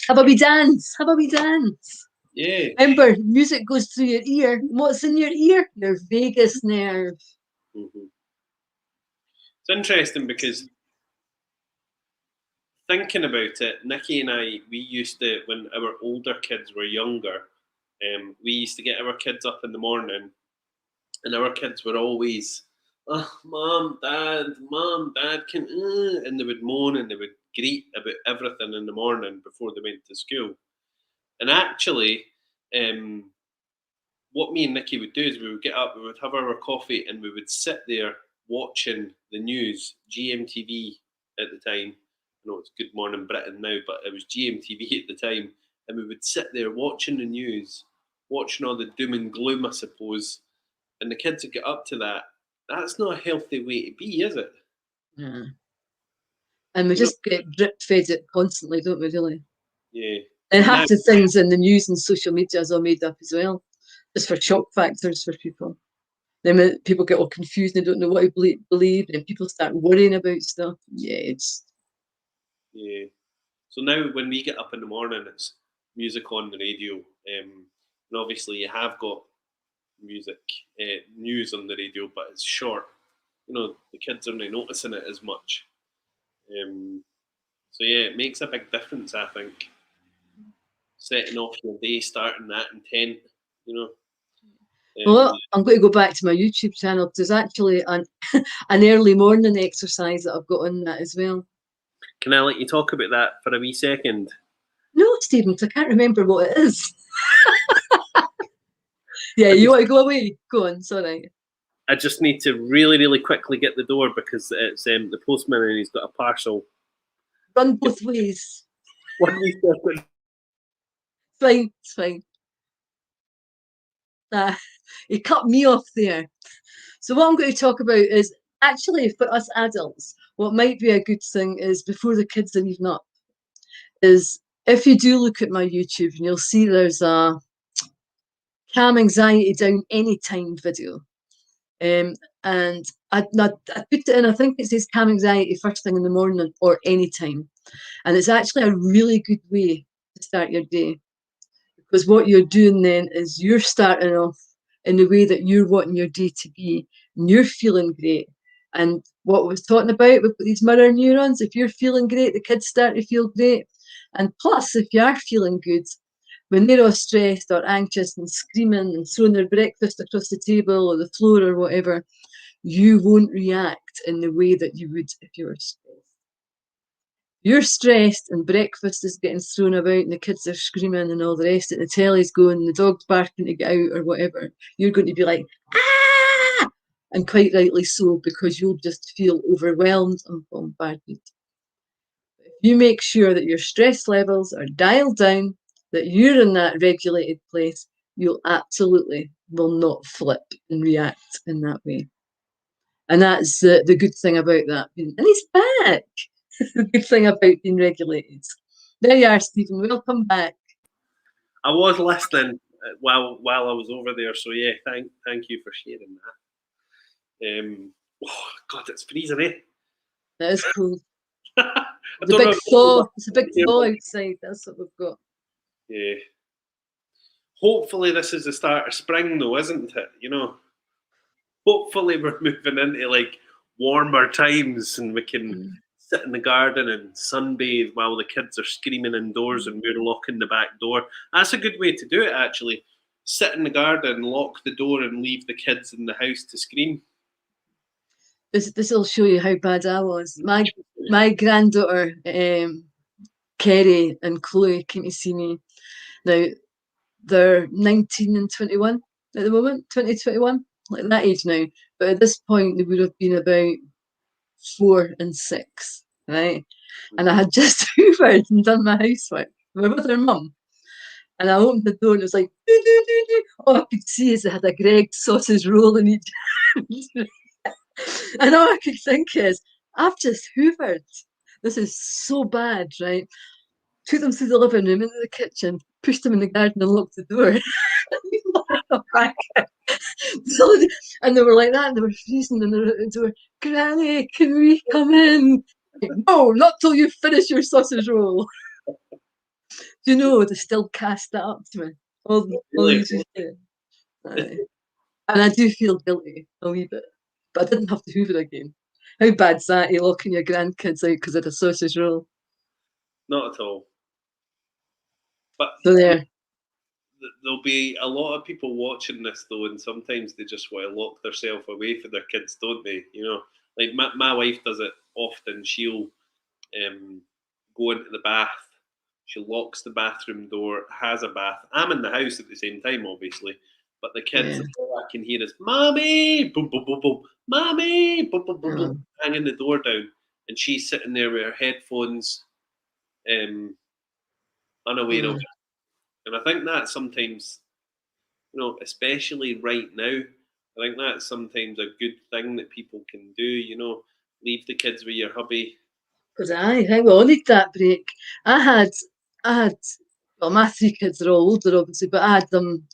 How about we dance? How about we dance? Yeah. Remember, music goes through your ear. What's in your ear? Your vagus nerve. Mm-hmm. It's interesting because thinking about it, Nikki and I, we used to, when our older kids were younger, we used to get our kids up in the morning, and our kids were always, oh, mom, dad, and they would moan and they would greet about everything in the morning before they went to school. And actually, what me and Nikki would do is we would get up, we would have our coffee, and we would sit there watching the news, GMTV at the time. I know it's Good Morning Britain now, but it was GMTV at the time. And we would sit there watching the news, watching all the doom and gloom, I suppose. And the kids would get up to that. That's not a healthy way to be, is it? Yeah. And we just get drip fed it constantly, don't we, really? Yeah. And half the things in the news and social media is all made up as well, just for shock factors for people. Then people get all confused and they don't know what to believe, and people start worrying about stuff. Yeah. So now when we get up in the morning, it's music on the radio. And obviously you have got music, news on the radio, but it's short. The kids aren't noticing it as much. So yeah, it makes a big difference, I think. Setting off your day, starting that intent, Well, I'm going to go back to my YouTube channel. There's actually an early morning exercise that I've got on that as well. Can I let you talk about that for a wee second? No, Stephen, I can't remember what it is. Yeah, you want to go away? Go on, sorry. I just need to really, really quickly get the door because it's the postman and he's got a parcel. Run both ways. 1 wee second. Fine, it's fine. He cut me off there. So what I'm going to talk about is actually for us adults, what might be a good thing is before the kids are even up, is if you do look at my YouTube and you'll see there's a calm anxiety down anytime video. And I put it in, I think it says calm anxiety first thing in the morning or anytime. And it's actually a really good way to start your day. Because what you're doing then is you're starting off in the way that you're wanting your day to be, and you're feeling great. And what I was talking about with these mirror neurons, if you're feeling great, the kids start to feel great. And plus, if you are feeling good, when they're all stressed or anxious and screaming and throwing their breakfast across the table or the floor or whatever, you won't react in the way that you would if you were stressed. You're stressed and breakfast is getting thrown about and the kids are screaming and all the rest and the telly's going and the dog's barking to get out or whatever. You're going to be like, ah! And quite rightly so, because you'll just feel overwhelmed and bombarded. If you make sure that your stress levels are dialed down, that you're in that regulated place, you'll absolutely will not flip and react in that way. And that's the good thing about that. And he's back. The good thing about being regulated. There you are, Stephen. Welcome back. I was listening while I was over there, so yeah, thank you for sharing that. Oh God, it's freezing, eh? It is cool. I The don't big know. thaw. It's a big thaw outside. That's what we've got. Yeah. Hopefully, this is the start of spring, though, isn't it? You know. Hopefully, we're moving into like warmer times, and we can sit in the garden and sunbathe while the kids are screaming indoors and we're locking the back door. That's a good way to do it, actually. Sit in the garden, lock the door, and leave the kids in the house to scream. This will show you how bad I was. My granddaughter, Kerry and Chloe came to see me. Now they're 19 and 21 at the moment, 2021, like that age now. But at this point, they would have been about 4 and 6, right? And I had just hoovered and done my housework. We were with her mum. And I opened the door and it was like, doo, doo, doo, doo. All I could see is they had a Greggs sausage roll in each hand. And all I could think is, I've just hoovered. This is so bad, right? Took them through the living room into the kitchen, pushed them in the garden and locked the door. Back. And they were like that, and they were freezing, and they were at the door. Granny, can we come in? No, not till you finish your sausage roll. You know, they still cast that up to me. All these years. And I do feel guilty a wee bit, but I didn't have to hoover again. How bad's that? You locking your grandkids out because of a sausage roll? Not at all. But So there. There'll be a lot of people watching this though, and sometimes they just want to lock themselves away from their kids, don't they? You know, like my wife does it often. She'll go into the bath. She locks the bathroom door, has a bath. I'm in the house at the same time, obviously, but the kids, all I can hear is "Mommy!" boom, boom, boom, boom, "Mommy!" boom, boom, boom, boom, hanging the door down, and she's sitting there with her headphones, unaware of it. And I think that sometimes, you know, especially right now, I think that's sometimes a good thing that people can do. You know, leave the kids with your hubby. Because I think we all need that break. I had, well, my 3 kids are all older, obviously, but I had them.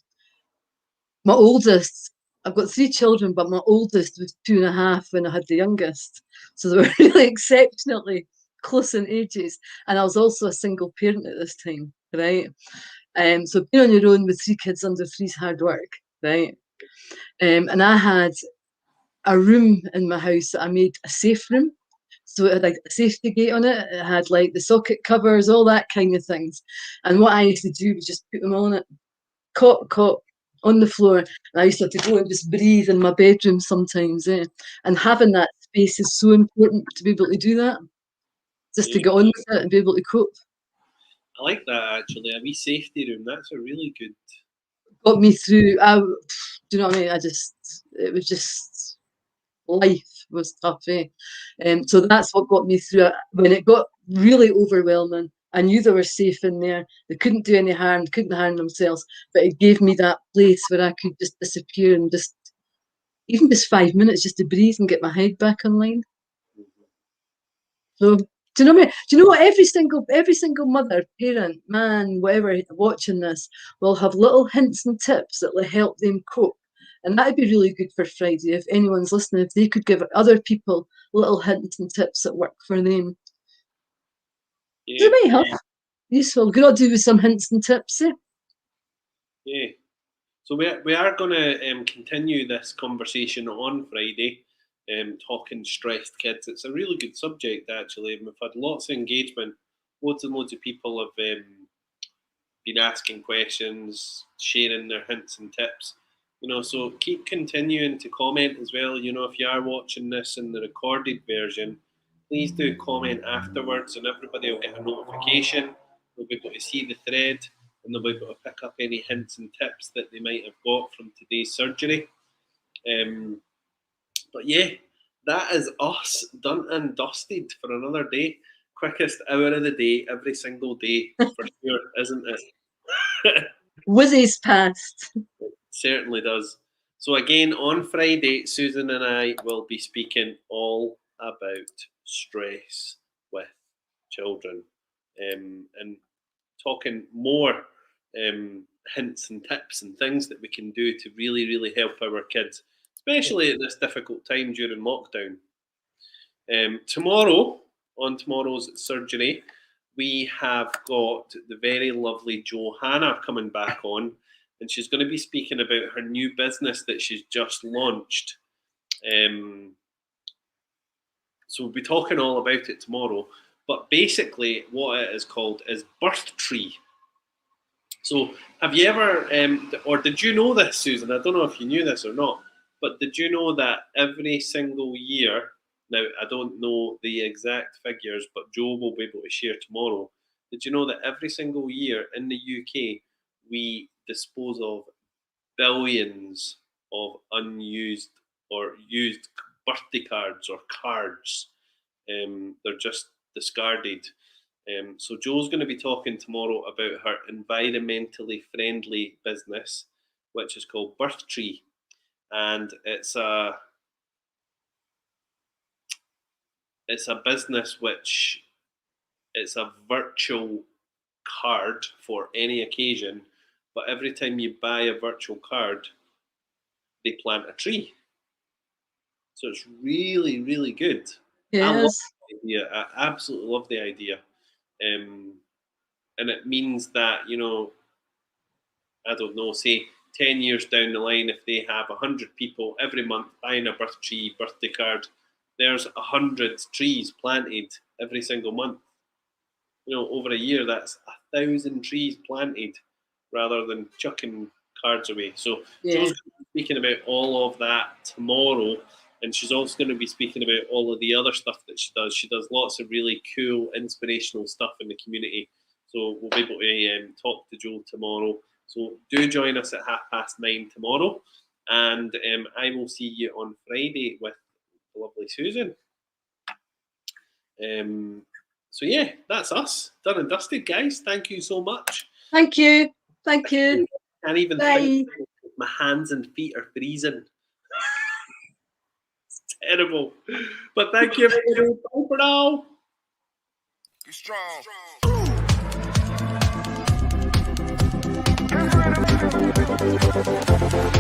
My oldest, I've got 3 children, but my oldest was 2.5 when I had the youngest. So they were really exceptionally close in ages. And I was also a single parent at this time, right? So being on your own with 3 kids under 3 is hard work, right? And I had a room in my house that I made a safe room. So it had like a safety gate on it. It had like the socket covers, all that kind of things. And what I used to do was just put them all in it, cot on the floor. And I used to have to go and just breathe in my bedroom sometimes. And having that space is so important to be able to do that, just to Yeah, get on with it and be able to cope. I like that actually. A wee safety room. That's a really good. Got me through. Do you know what I mean? It was just life was tough. So that's what got me through it. When it got really overwhelming, I knew they were safe in there. They couldn't do any harm, couldn't harm themselves. But it gave me that place where I could just disappear and just, even just 5 minutes, just to breathe and get my head back online. So do you know what I mean? Do you know what every single mother, parent, man, whatever watching this will have little hints and tips that will help them cope. And that'd be really good for Friday if anyone's listening, if they could give other people little hints and tips that work for them. Yeah, They might help. Useful. Good to do with some hints and tips, eh? yeah. So we are going to continue this conversation on Friday, talking stressed kids. It's a really good subject actually, and we've had lots of engagement. Loads and loads of people have been asking questions, sharing their hints and tips. You know, so keep continuing to comment as well. You know, if you are watching this in the recorded version, please do comment afterwards, and everybody will get a notification. They'll be able to see the thread, and they'll be able to pick up any hints and tips that they might have got from today's surgery. But yeah, that is us done and dusted for another day. Quickest hour of the day, every single day, for sure, isn't it? Whizzes past. Certainly does. So again, on Friday, Susan and I will be speaking all about stress with children. and talking more hints and tips and things that we can do to really, really help our kids, especially at this difficult time during lockdown. Tomorrow, on tomorrow's surgery, we have got the very lovely Johanna coming back on, and she's going to be speaking about her new business that she's just launched. So we'll be talking all about it tomorrow. But basically, what it is called is Birth Tree. So have you ever, or did you know this, Susan? I don't know if you knew this or not, but did you know that every single year, now I don't know the exact figures, but Joe will be able to share tomorrow. Did you know that every single year in the UK, we dispose of billions of unused or used birthday cards or cards? They're just discarded. So Joe's going to be talking tomorrow about her environmentally friendly business, which is called Birth Tree, and it's a business which it's a virtual card for any occasion, but every time you buy a virtual card, they plant a tree. So it's really, really good. Yes. I love the idea. I absolutely love the idea. And it means that, I don't know, say 10 years down the line, if they have 100 people every month buying a birthday card, there's 100 trees planted every single month. Over a year, that's 1,000 trees planted rather than chucking cards away. So Joe's going to be speaking about all of that tomorrow. And she's also going to be speaking about all of the other stuff that she does. She does lots of really cool, inspirational stuff in the community. So we'll be able to talk to Joe tomorrow. So do join us at 9:30 tomorrow. And I will see you on Friday with the lovely Susan. So yeah, that's us. Done and dusted, guys. Thank you so much. Thank you. Thank you. I can't even think. My hands and feet are freezing. Terrible. But thank you everybody. Bye for now. Be strong. Be strong.